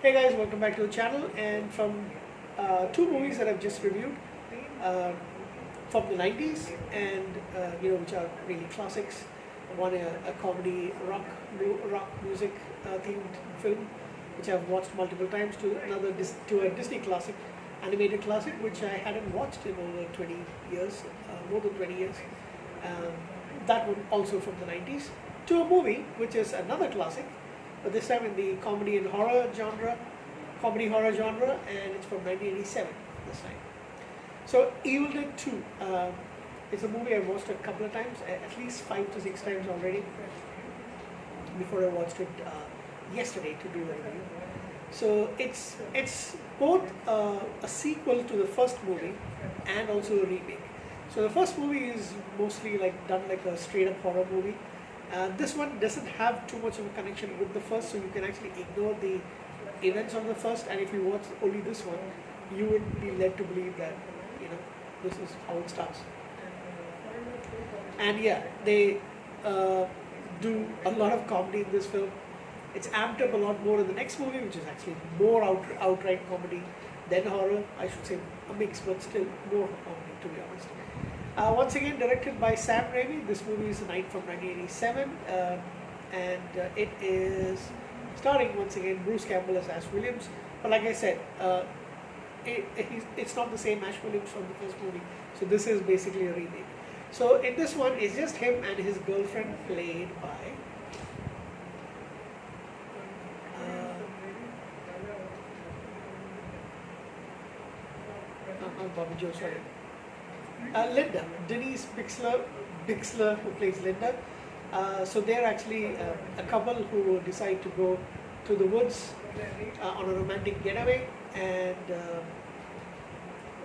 Hey guys, welcome back to the channel. And from two movies that I've just reviewed uh, from the 90s, and which are really classics. One a comedy rock music themed film, which I've watched multiple times. To a Disney classic, animated classic, which I hadn't watched in over 20 years, more than 20 years. Um, that one also from the 90s. To a movie which is another classic, but this time in the comedy horror genre, and it's from 1987 this time. So Evil Dead 2 is a movie I've watched a couple of times, at least 5 to 6 times already, before I watched it yesterday to do a review. So it's both a sequel to the first movie and also a remake. So the first movie is mostly done like a straight up horror movie. This one doesn't have too much of a connection with the first, so you can actually ignore the events of the first, and if you watch only this one, you would be led to believe that this is how it starts. And yeah, they do a lot of comedy in this film. It's amped up a lot more in the next movie, which is actually more outright comedy than horror. I should say a mix, but still more comedy, to be honest. Once again, directed by Sam Raimi. This movie is a night from 1987, and it is starring once again Bruce Campbell as Ash Williams. But like I said, it's not the same Ash Williams from the first movie. So this is basically a remake. So in this one, it's just him and his girlfriend, played by not Bobby Joe, sorry. Linda, Denise Bixler, who plays Linda. So they're actually a couple who decide to go to the woods on a romantic getaway, and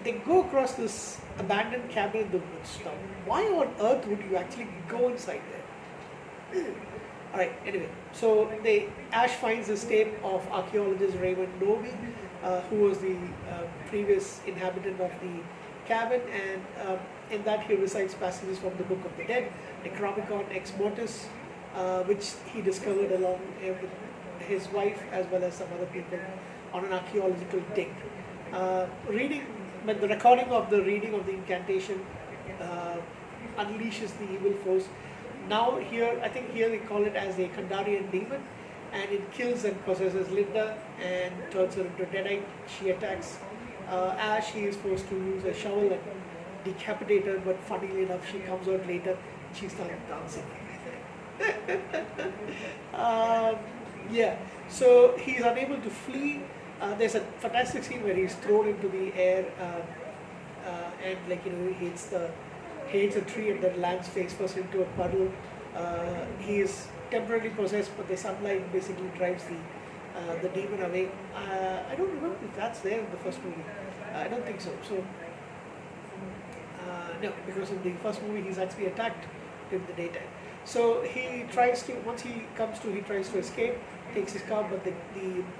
they go across this abandoned cabin in the woods. Now, why on earth would you actually go inside there? Alright, anyway, so Ash finds this tape of archaeologist Raymond Novi, who was the previous inhabitant of the cabin, and in that he recites passages from the Book of the Dead, Necronomicon Ex Mortis, which he discovered along with his wife as well as some other people on an archaeological dig. The recording of the reading of the incantation unleashes the evil force. Now I think here they call it as a Kandarian demon, and it kills and possesses Linda and turns her into a deadite. She attacks Ash. He is forced to use a shovel and decapitate her, but funnily enough, she comes out later and she starts dancing. Yeah, so he's unable to flee. There's a fantastic scene where he's thrown into the air, and he hits a tree and then lands face first into a puddle. He is temporarily possessed, but the sunlight basically drives the demon away. I don't remember if that's there in the first movie. I don't think so. So no, because in the first movie he's actually attacked in the daytime. So he tries to, he tries to escape, takes his car, but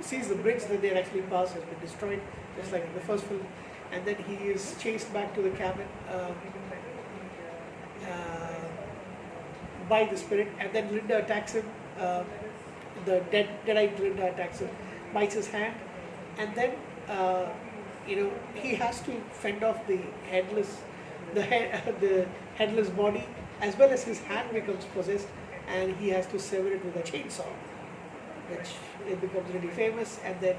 sees the bridge that they had actually passed has been destroyed, just like in the first film. And then he is chased back to the cabin by the spirit, and then Linda attacks him. The deadite Linda attacks him, bites his hand, and then he has to fend off the headless body, as well as his hand becomes possessed, and he has to sever it with a chainsaw, which it becomes really famous. And then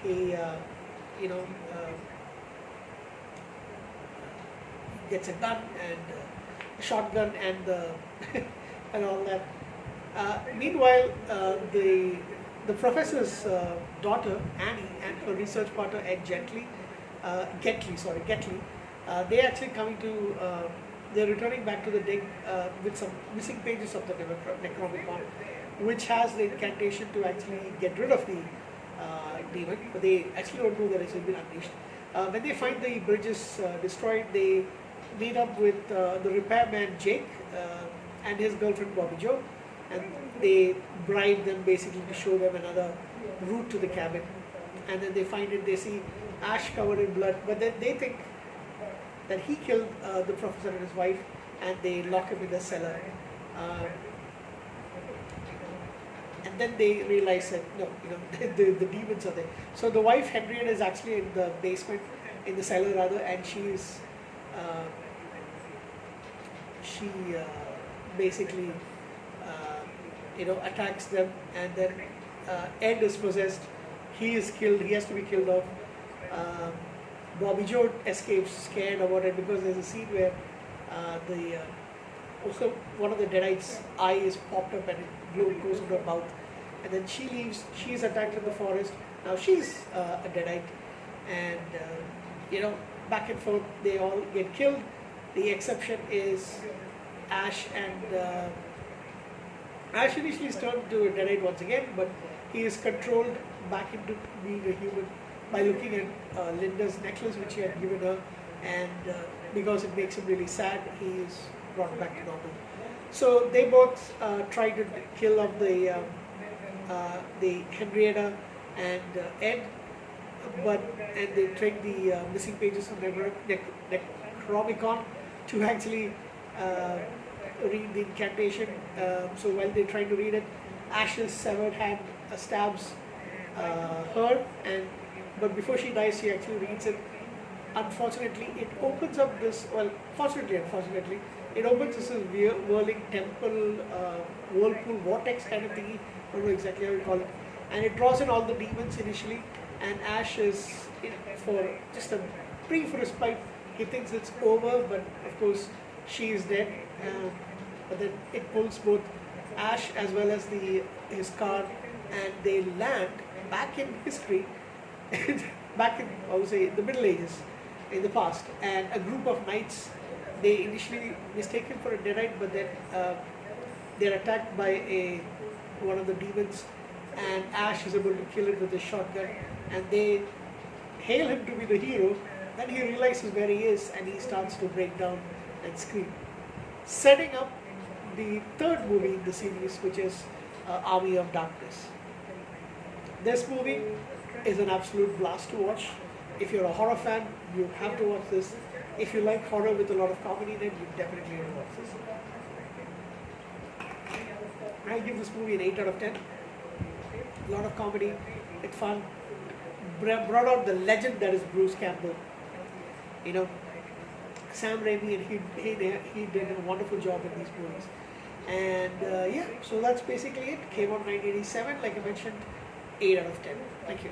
he gets a gun and a shotgun and and all that. Meanwhile, the professor's daughter Annie and her research partner Ed Getley, they're actually they're returning back to the dig with some missing pages of the Necronomicon, which has the incantation to actually get rid of the demon, but they actually don't know that it's been unleashed. When they find the bridges destroyed, they meet up with the repairman Jake and his girlfriend Bobby Joe, and they bribe them basically to show them another route to the cabin. And then they see Ash covered in blood, but then they think that he killed the professor and his wife, and they lock him in the cellar. And then they realize that no, the demons are there. So the wife Henrietta is actually in the basement, in the cellar rather, and uh, she basically attacks them, and then Ed is possessed. He is killed. He has to be killed off. Um, Bobby Joe escapes scared about it, because there's a scene where the also one of the Deadites' eye is popped up and it goes into her mouth, and then she leaves. She's attacked in the forest. Now she's a Deadite, and back and forth they all get killed. The exception is Ash, and Ash initially is turned to a Deadite once again, but he is controlled back into being a human by looking at Linda's necklace which he had given her, and because it makes him really sad, he is brought back to normal. So they both try to kill off the Henrietta and Ed, and they take the missing pages from Necronomicon to actually read the incantation. So while they're trying to read it, Ash's severed hand stabs her, but before she dies, she actually reads it. Unfortunately, it opens up this. Well, unfortunately, it opens this whirling temple, whirlpool, vortex kind of thingy. I don't know exactly how you call it, and it draws in all the demons initially. And Ash is for just a brief respite. He thinks it's over, but of course she is dead. But then it pulls both Ash as well as his car, and they land back in history, back in, I would say, the Middle Ages, in the past. And a group of knights, they initially mistake him for a Deadite, but then they're attacked by one of the demons, and Ash is able to kill it with a shotgun, and they hail him to be the hero. Then he realizes where he is, and he starts to break down and scream, setting up the third movie in the series, which is Army of Darkness. This movie is an absolute blast to watch. If you're a horror fan, you have to watch this. If you like horror with a lot of comedy in it, you definitely have to watch this. I give this movie an 8 out of 10. A lot of comedy, it's fun. Brought out the legend that is Bruce Campbell. Sam Raimi, and he did a wonderful job in these movies. And so that's basically it. Came out 1987, like I mentioned, 8 out of 10. Thank you.